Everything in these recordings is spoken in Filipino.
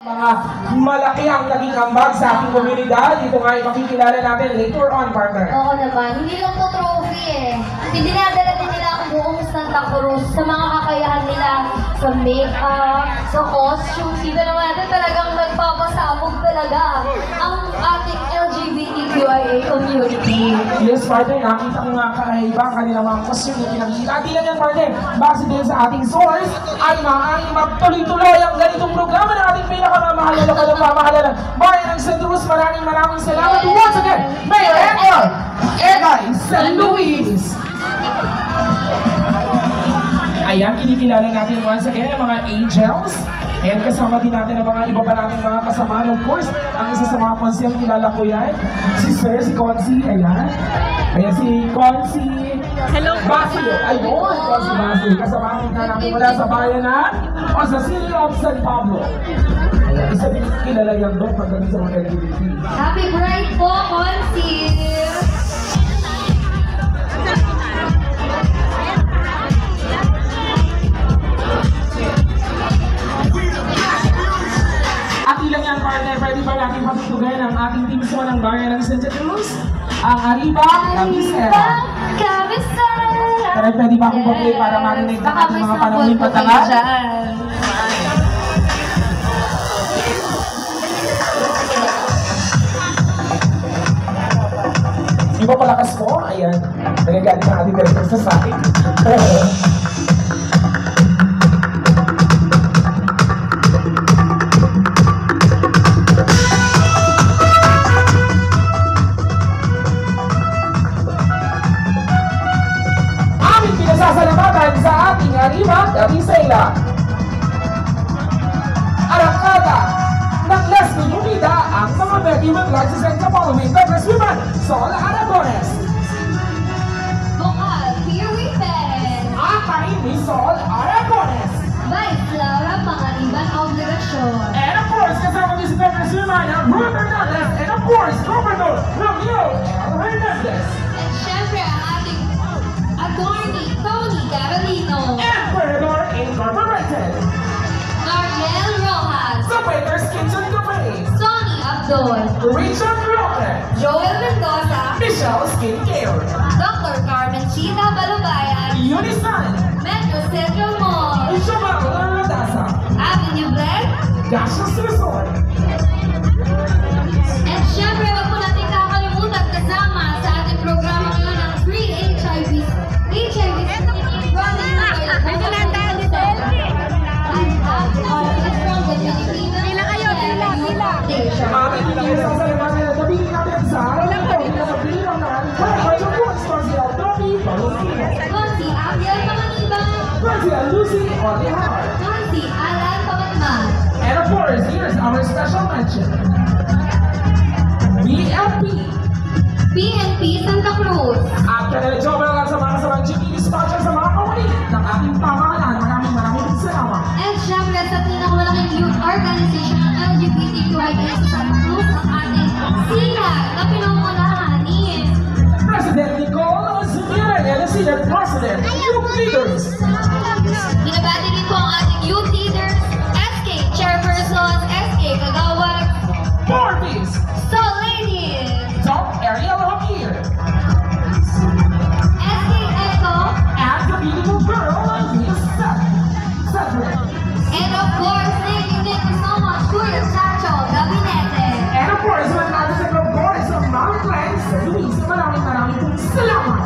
Mga malaki ang naging ambag sa ating komunidad. Ito nga ay makikilala natin later on, partner. Oo naman. Hindi lang to trophy eh. Dinadala din nila ang buong Santa Cruz sa mga kakayahan nila sa make-up, sa costumes. Iba naman natin talagang nagpapasabog talaga ang ating LGBTQIA community. Yes, partner. Nakita ko nga kakaiba ang kanilang mga costume na pinakita. Di lang yan, partner. Base din sa ating source, ay maaaring magtuloy-tuloy ang ganitong programa ng ating pinakamamahal na lokal na pamahalaan. Bayan ng San Luis, maraming salamat. Once again, Mayor Edgar Egay San Luis. Ayan, kinikilala natin once again ang mga angels. And kasama din natin ang mga iba pa nating mga kasama. Of course, ang isa sa mga konsel kilala ko yan, si Sir, si Consi, ayan. Ayan si Consi. Hello, Basil. Ayun, Consi Basil. Kasama natin mula sa bayan na o sa City of San Pablo. Ayan, isa din kilala yan doon pagdating sa mga LGBT. Happy Pride po, Consi! At ilang yan, partner, pwede ba natin patutugan ang ating team sa ng bayan ng Santa Cruz? Ang Arriba Cabecera. Pero pwede ba akong pa-play para marinig ng ating mga panahon patangal? Di ba palakas mo? Ayan. Nagagalit ang ating director sa side. Aming pinasasalamatan sa ating Arriba Cabecera. Arangkada ng Leslie Unida ang mga medium license sa following Congresswoman Sol Aragones. Bukal, here we bend. Akay ni Sol Aragones. Vice Laura Pangaliban Obligasyon. And of course, kasama niyo si Congresswoman Ruth Hernandez. And of course, Governor Romeo L. Hernandez. At syempre ang ating attorney Tony Carolino. Emperador Incorporated. Ariel Rojas. The Waiter's Kitchen Cafe. Sonny Abdul. Richard Roque. Joel Mendoza. Michelle Skincare. Dr. Carmen Chita Balubayan. Unisan. Metro Central Mall. Shabal Radasa. Avenue Black. Gastos Resort. At syempre, wag po natin kakalimutan kasama sa ating programa ngayon ang Free HIV screening running Mga pinasasalamatan na nabili natin sa araw na ito. Pinasabihan ng ating partner sa Ponstor si Aldomi Palomino. Consi Abiel Panganiban. President Lucy Odihar. Consi Alan Pamatman. And of course, here's our special mention. BFP. PNP Santa Cruz. At kanila lang sa mga kasamang GP dispatcher sa mga kawali ng ating pamahalaan. Maraming salamat. And syempre sa pinakamalaking youth organization ng LGBTQIA sa Santa Cruz ang ating SINAG na pinangunahan ni President Nicole Zumira and the Senior President, Youth Leaders. Binabati rin po ang ating youth leaders, SK Chairpersons, SK Kagawad, Forbes, Soul Ladies, Doc Ariel Javier, SK Echo, and the beautiful girl, Miss Cedric. and of course, thank you so much, Kuya Chacho Gabinete. And of course, when natin sa Congress of Mount Plains, San Luis, maraming pong salamat.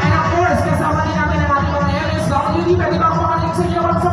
And of course, kasama din natin ang ating mga LSWD, pwede ba ako makalit sa inyo sa